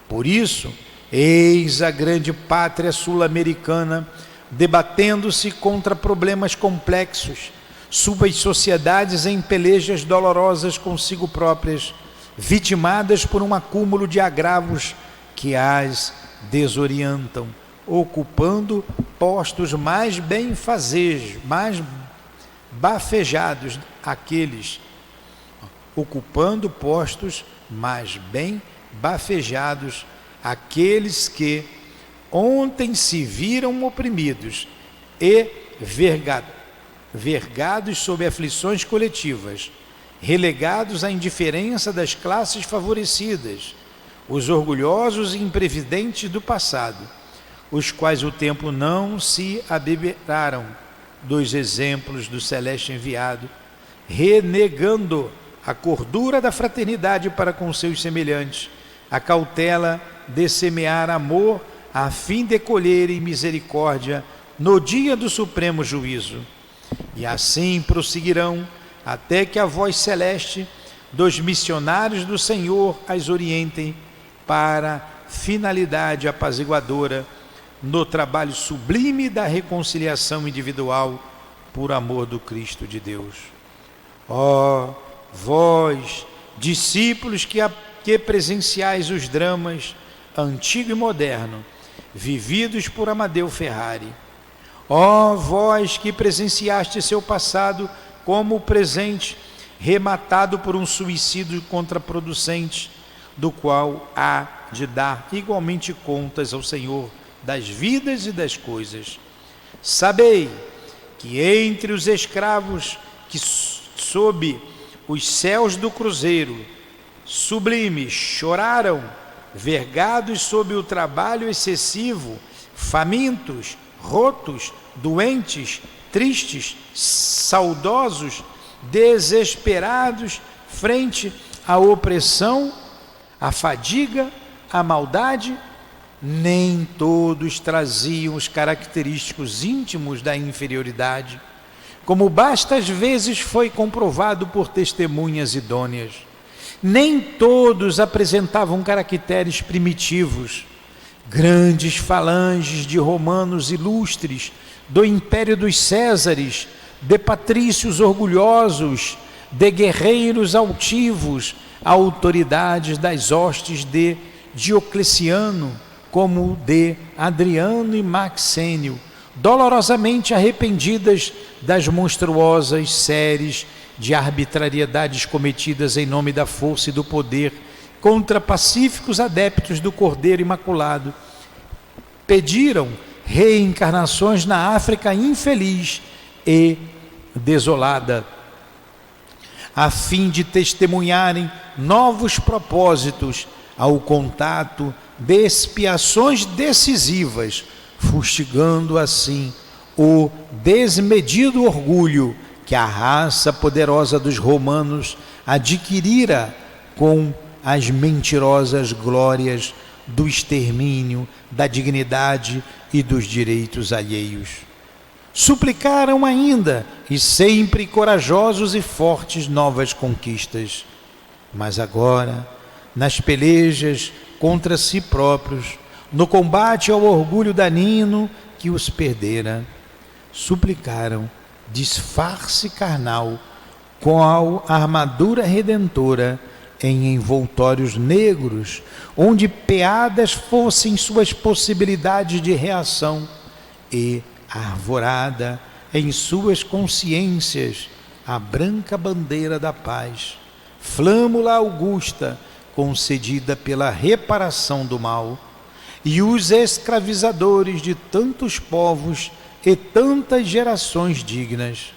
Por isso, eis a grande pátria sul-americana debatendo-se contra problemas complexos, suas sociedades em pelejas dolorosas consigo próprias, vitimadas por um acúmulo de agravos que as desorientam, ocupando postos mais benfazejos, mais bafejados aqueles, ocupando postos mais bem bafejados aqueles que ontem se viram oprimidos e vergados sob aflições coletivas, relegados à indiferença das classes favorecidas, os orgulhosos e imprevidentes do passado, os quais o tempo não se abeberaram dos exemplos do celeste enviado, renegando a cordura da fraternidade para com seus semelhantes, a cautela de semear amor a fim de colherem misericórdia no dia do supremo juízo. E assim prosseguirão até que a voz celeste dos missionários do Senhor as orientem para finalidade apaziguadora no trabalho sublime da reconciliação individual por amor do Cristo de Deus. Ó, vós, discípulos que presenciais os dramas antigo e moderno, vividos por Amadeu Ferrari. Ó, vós que presenciaste seu passado como o presente, rematado por um suicídio contraproducente, do qual há de dar igualmente contas ao Senhor das vidas e das coisas. Sabei que entre os escravos que sob os céus do cruzeiro sublime choraram, vergados sob o trabalho excessivo, famintos, rotos, doentes, tristes, saudosos, desesperados frente à opressão, à fadiga, à maldade, nem todos traziam os característicos íntimos da inferioridade, como bastas vezes foi comprovado por testemunhas idôneas. Nem todos apresentavam caracteres primitivos. Grandes falanges de romanos ilustres, do império dos Césares, de patrícios orgulhosos, de guerreiros altivos, autoridades das hostes de Diocleciano, como o de Adriano e Maxênio, dolorosamente arrependidas das monstruosas séries de arbitrariedades cometidas em nome da força e do poder contra pacíficos adeptos do Cordeiro Imaculado, pediram reencarnações na África infeliz e desolada, a fim de testemunharem novos propósitos ao contato de expiações decisivas, fustigando assim o desmedido orgulho que a raça poderosa dos romanos adquirira com as mentirosas glórias do extermínio, da dignidade e dos direitos alheios. Suplicaram ainda, e sempre corajosos e fortes, novas conquistas. Mas agora, nas pelejas contra si próprios, no combate ao orgulho danino que os perdera, suplicaram disfarce carnal com a armadura redentora em envoltórios negros, onde peadas fossem suas possibilidades de reação e arvorada em suas consciências a branca bandeira da paz, flâmula augusta concedida pela reparação do mal, e os escravizadores de tantos povos e tantas gerações dignas,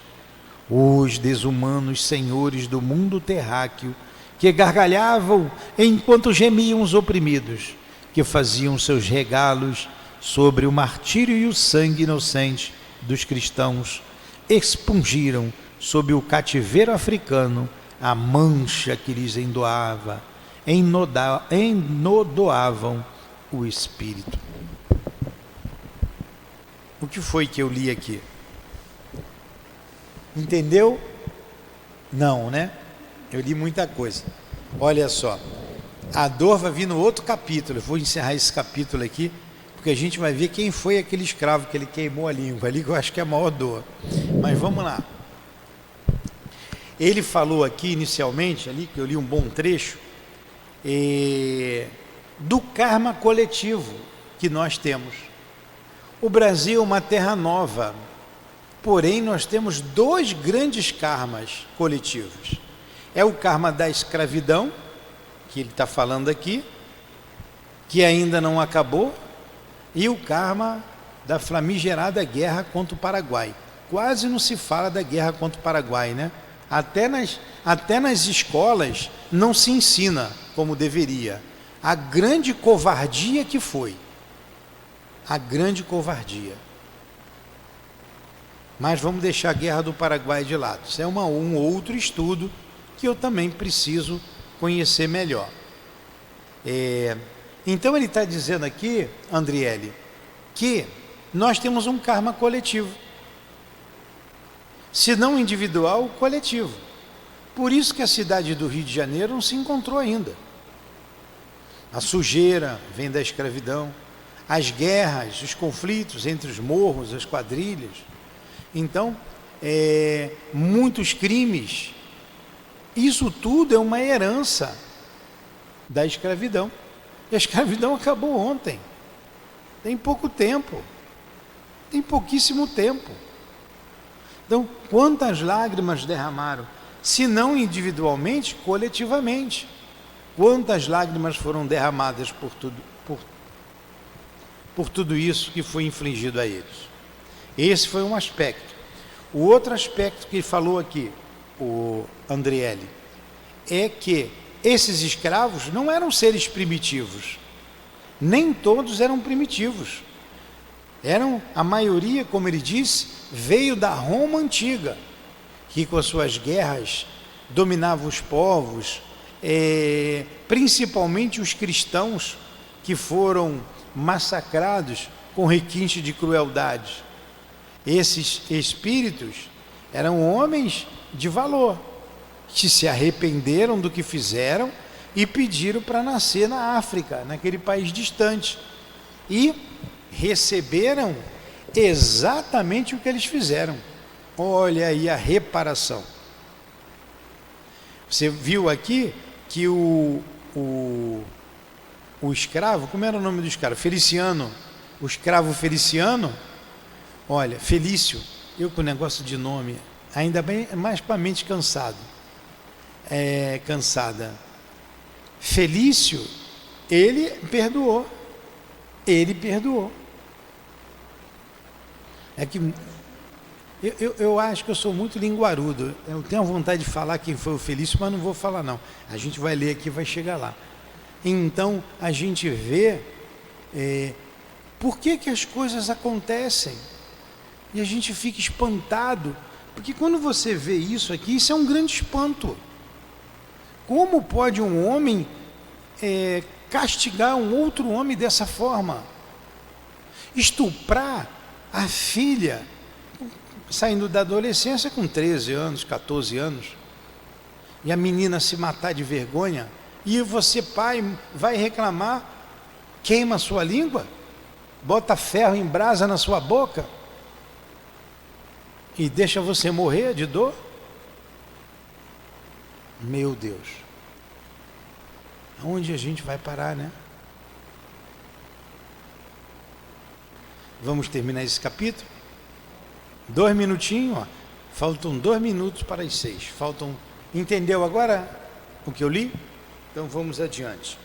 os desumanos senhores do mundo terráqueo, que gargalhavam enquanto gemiam os oprimidos, que faziam seus regalos sobre o martírio e o sangue inocente dos cristãos, expungiram sob o cativeiro africano a mancha que lhes enodoavam o espírito. O que foi que eu li aqui? Entendeu? Não, né? Eu li muita coisa. Olha só, a dor vai vir no outro capítulo. Eu vou encerrar esse capítulo aqui, porque a gente vai ver quem foi aquele escravo que ele queimou a língua ali, que eu acho que é a maior dor. Mas vamos lá. Ele falou aqui inicialmente, ali que eu li um bom trecho, do karma coletivo que nós temos. O Brasil é uma terra nova, porém nós temos dois grandes karmas coletivos. É o karma da escravidão, que ele está falando aqui, que ainda não acabou, e o karma da famigerada guerra contra o Paraguai. Quase não se fala da guerra contra o Paraguai, né? Até nas escolas não se ensina como deveria. A grande covardia que foi. A grande covardia. Mas vamos deixar a guerra do Paraguai de lado. Isso é um outro estudo que eu também preciso conhecer melhor. Então ele está dizendo aqui, Andriele, que nós temos um karma coletivo. Se não individual, coletivo. Por isso que a cidade do Rio de Janeiro não se encontrou ainda. A sujeira vem da escravidão, as guerras, os conflitos entre os morros, as quadrilhas. Então, muitos crimes. Isso tudo é uma herança da escravidão. E a escravidão acabou ontem. Tem pouco tempo. Tem pouquíssimo tempo. Então, quantas lágrimas derramaram? Se não individualmente, coletivamente. Quantas lágrimas foram derramadas por tudo isso que foi infligido a eles? Esse foi um aspecto. O outro aspecto que ele falou aqui, o Andriele, é que esses escravos não eram seres primitivos. Nem todos eram primitivos. A maioria, como ele disse, veio da Roma antiga, que com as suas guerras dominava os povos, principalmente os cristãos, que foram massacrados com requinte de crueldade. Esses espíritos eram homens de valor, que se arrependeram do que fizeram e pediram para nascer na África, naquele país distante, e receberam exatamente o que eles fizeram. Olha aí a reparação. Você viu aqui que o o escravo, como era o nome do escravo? Feliciano, o escravo Feliciano, olha, Felício, eu com o negócio de nome, ainda bem, mais para a mente cansada. Felício, ele perdoou. É que eu acho que eu sou muito linguarudo. Eu tenho vontade de falar quem foi o Felício, mas não vou falar não. A gente vai ler aqui e vai chegar lá. Então a gente vê por que as coisas acontecem. E a gente fica espantado. Porque quando você vê isso aqui, isso é um grande espanto. Como pode um homem castigar um outro homem dessa forma? Estuprar a filha, saindo da adolescência com 13 anos, 14 anos, e a menina se matar de vergonha, e você, pai, vai reclamar, queima a sua língua, bota ferro em brasa na sua boca, e deixa você morrer de dor? Meu Deus, aonde a gente vai parar, né? Vamos terminar esse capítulo? 2 minutinhos, ó. Faltam 2 minutos para as 6. Entendeu agora o que eu li? Então vamos adiante.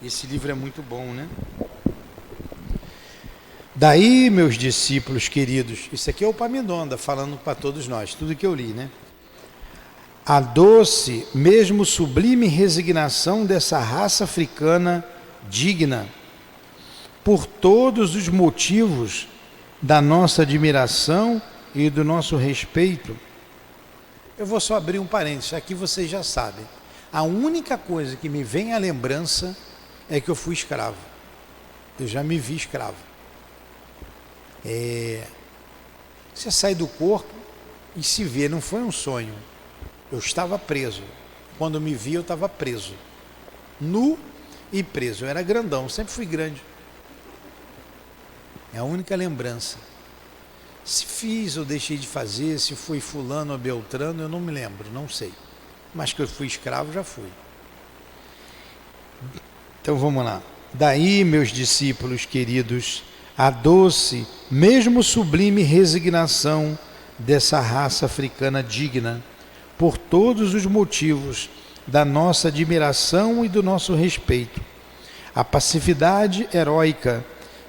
Esse livro é muito bom, né? Daí, meus discípulos queridos, isso aqui é o Epaminondas falando para todos nós, tudo que eu li, né? A doce, mesmo sublime resignação dessa raça africana digna, por todos os motivos da nossa admiração e do nosso respeito. Eu vou só abrir um parênteses, aqui vocês já sabem. A única coisa que me vem à lembrança é que eu fui escravo. Eu já me vi escravo. Você sai do corpo e se vê, não foi um sonho. Eu estava preso. Quando me vi, eu estava preso. Nu e preso. Eu era grandão, sempre fui grande. É a única lembrança. Se fiz ou deixei de fazer, se foi fulano ou beltrano, eu não me lembro, não sei. Mas que eu fui escravo, já fui. Então vamos lá. Daí, meus discípulos queridos, a doce, mesmo sublime resignação dessa raça africana digna, por todos os motivos da nossa admiração e do nosso respeito. A passividade heróica,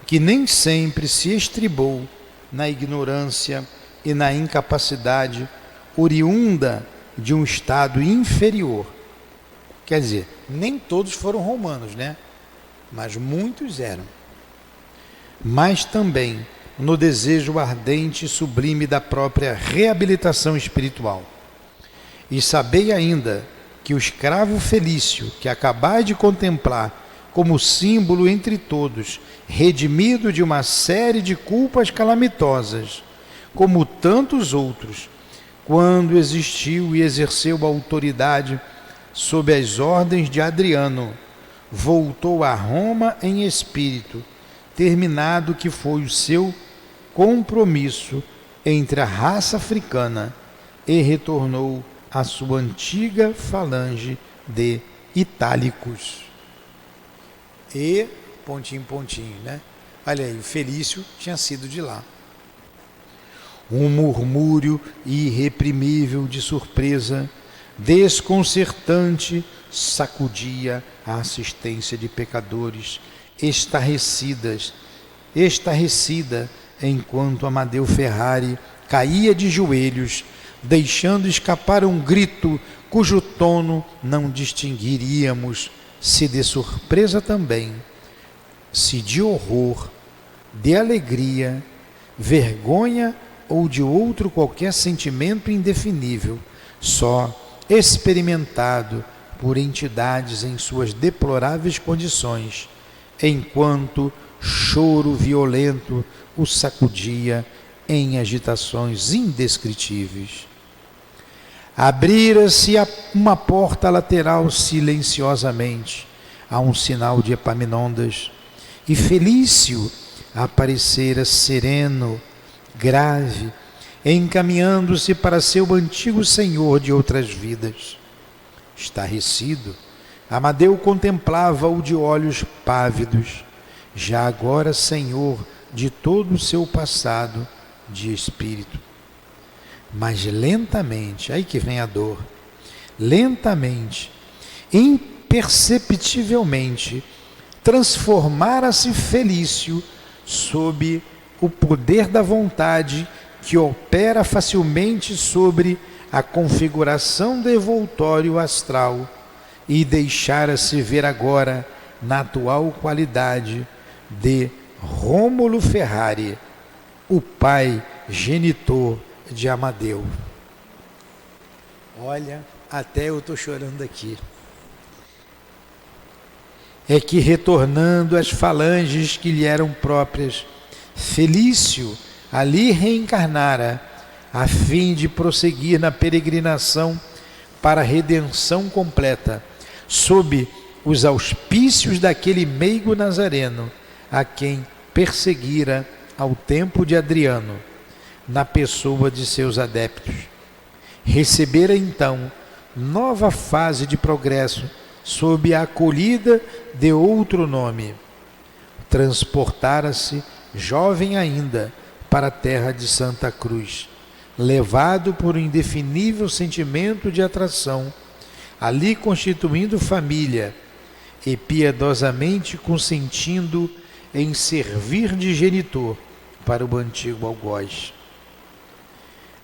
que nem sempre se estribou na ignorância e na incapacidade oriunda de um estado inferior. Quer dizer, nem todos foram romanos, né? Mas muitos eram. Mas também no desejo ardente e sublime da própria reabilitação espiritual. E sabei ainda que o escravo Felício, que acabais de contemplar como símbolo entre todos, redimido de uma série de culpas calamitosas, como tantos outros, quando existiu e exerceu a autoridade sob as ordens de Adriano, voltou a Roma em espírito, terminado que foi o seu compromisso entre a raça africana, e retornou à sua antiga falange de itálicos. E pontinho, pontinho, né? Olha aí, o Felício tinha sido de lá. Um murmúrio irreprimível de surpresa, desconcertante, sacudia a assistência de pecadores, estarrecida, enquanto Amadeu Ferrari caía de joelhos, deixando escapar um grito cujo tono não distinguiríamos, se de surpresa também, se de horror, de alegria, vergonha ou de outro qualquer sentimento indefinível, só experimentado por entidades em suas deploráveis condições, enquanto choro violento o sacudia em agitações indescritíveis. Abrira-se uma porta lateral silenciosamente, a um sinal de Epaminondas, e Felício aparecera sereno, grave, encaminhando-se para seu antigo senhor de outras vidas. Estarrecido, Amadeu contemplava-o de olhos pávidos, já agora senhor de todo o seu passado de espírito. Mas lentamente, aí que vem a dor, lentamente, imperceptivelmente, transformara-se Felício sob o poder da vontade que opera facilmente sobre a configuração do envoltório astral e deixara-se ver agora na atual qualidade de Rômulo Ferrari, o pai genitor de Amadeu. Olha, até eu estou chorando aqui. É que retornando às falanges que lhe eram próprias, Felício ali reencarnara, a fim de prosseguir na peregrinação para a redenção completa, sob os auspícios daquele meigo nazareno, a quem perseguira ao tempo de Adriano, na pessoa de seus adeptos. Recebera então nova fase de progresso, sob a acolhida de outro nome. Transportara-se, jovem ainda, para a terra de Santa Cruz, levado por um indefinível sentimento de atração, ali constituindo família e piedosamente consentindo em servir de genitor para o antigo algoz.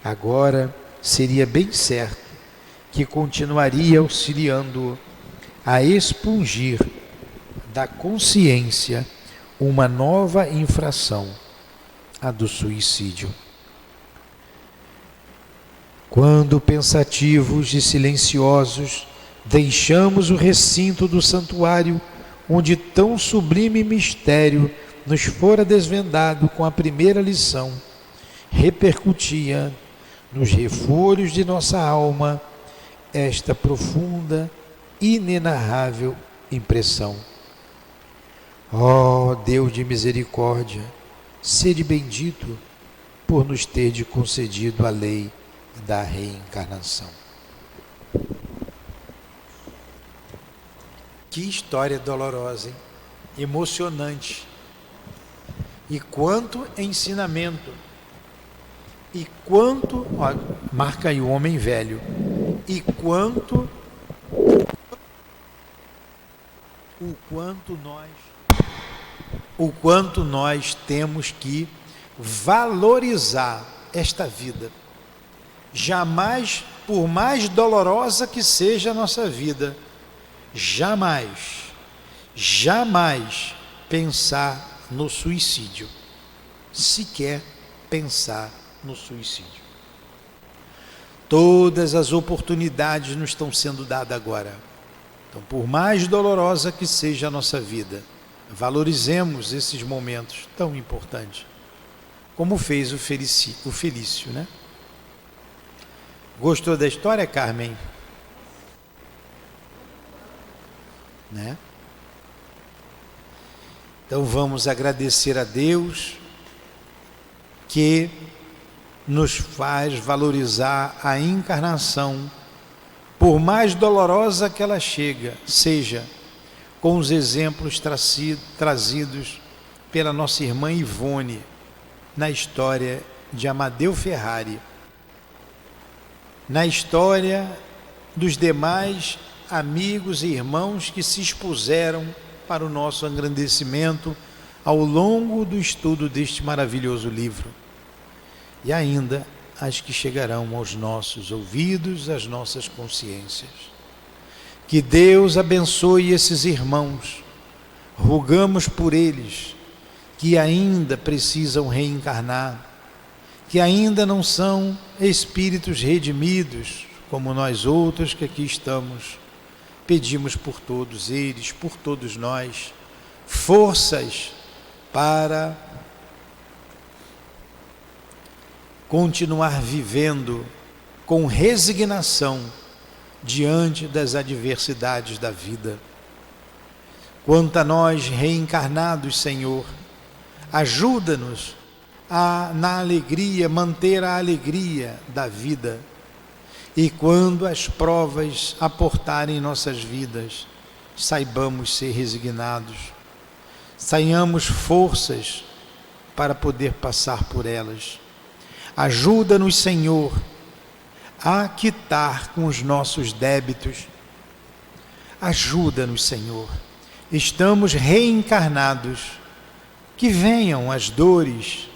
Agora seria bem certo que continuaria auxiliando-o a expungir da consciência uma nova infração, a do suicídio. Quando pensativos e silenciosos deixamos o recinto do santuário, onde tão sublime mistério nos fora desvendado com a primeira lição, repercutia nos refolhos de nossa alma esta profunda, inenarrável impressão. Ó Deus de misericórdia, sede bendito por nos ter concedido a lei da reencarnação. Que história dolorosa, hein? Emocionante. E quanto ensinamento. E quanto, ó, marca aí o homem velho. E quanto nós temos que valorizar esta vida. Jamais, por mais dolorosa que seja a nossa vida, jamais pensar no suicídio, sequer pensar no suicídio. Todas as oportunidades nos estão sendo dadas agora. Então, por mais dolorosa que seja a nossa vida, valorizemos esses momentos tão importantes, como fez o Felício, né? Gostou da história, Carmen? Né? Então vamos agradecer a Deus que nos faz valorizar a encarnação, por mais dolorosa que ela seja, com os exemplos trazidos pela nossa irmã Ivone na história de Amadeu Ferrari, na história dos demais amigos e irmãos que se expuseram para o nosso engrandecimento ao longo do estudo deste maravilhoso livro, e ainda as que chegarão aos nossos ouvidos, às nossas consciências. Que Deus abençoe esses irmãos. Rogamos por eles que ainda precisam reencarnar, que ainda não são espíritos redimidos, como nós outros que aqui estamos. Pedimos por todos eles, por todos nós, forças para continuar vivendo com resignação diante das adversidades da vida. Quanto a nós reencarnados, Senhor, ajuda-nos a, na alegria, manter a alegria da vida E quando as provas aportarem em nossas vidas, saibamos ser resignados, tenhamos forças para poder passar por elas. Ajuda-nos, Senhor, a quitar com os nossos débitos. Ajuda-nos, Senhor. Estamos reencarnados. Que venham as dores,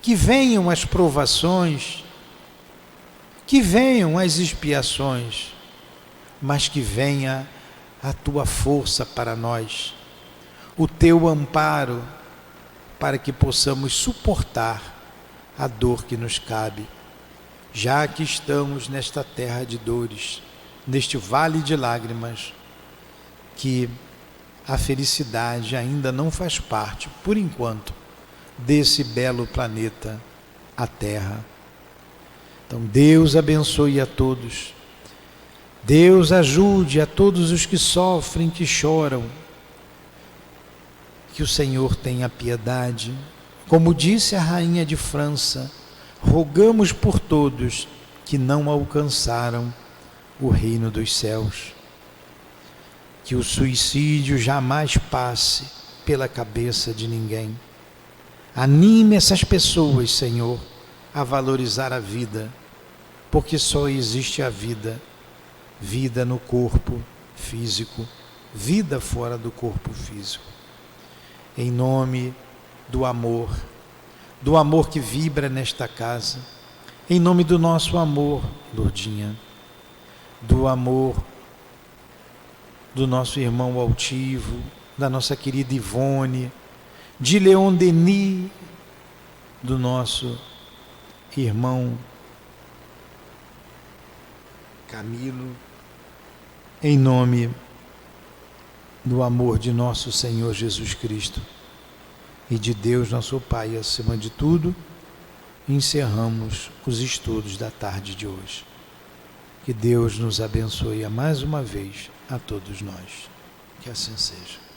que venham as provações, que venham as expiações, mas que venha a tua força para nós, o teu amparo, para que possamos suportar a dor que nos cabe, já que estamos nesta terra de dores, neste vale de lágrimas, que a felicidade ainda não faz parte, por enquanto, desse belo planeta, a Terra. Então Deus abençoe a todos. Deus ajude a todos os que sofrem, que choram. Que o Senhor tenha piedade. Como disse a rainha de França, rogamos por todos que não alcançaram o reino dos céus. Que o suicídio jamais passe pela cabeça de ninguém. Anime essas pessoas, Senhor, a valorizar a vida, porque só existe a vida, vida no corpo físico, vida fora do corpo físico. Em nome do amor que vibra nesta casa, em nome do nosso amor, Lourdinha, do amor do nosso irmão altivo, da nossa querida Ivone, de Leon Denis, do nosso irmão Camilo, em nome do amor de nosso Senhor Jesus Cristo e de Deus nosso Pai acima de tudo, encerramos os estudos da tarde de hoje. Que Deus nos abençoe mais uma vez a todos nós. Que assim seja.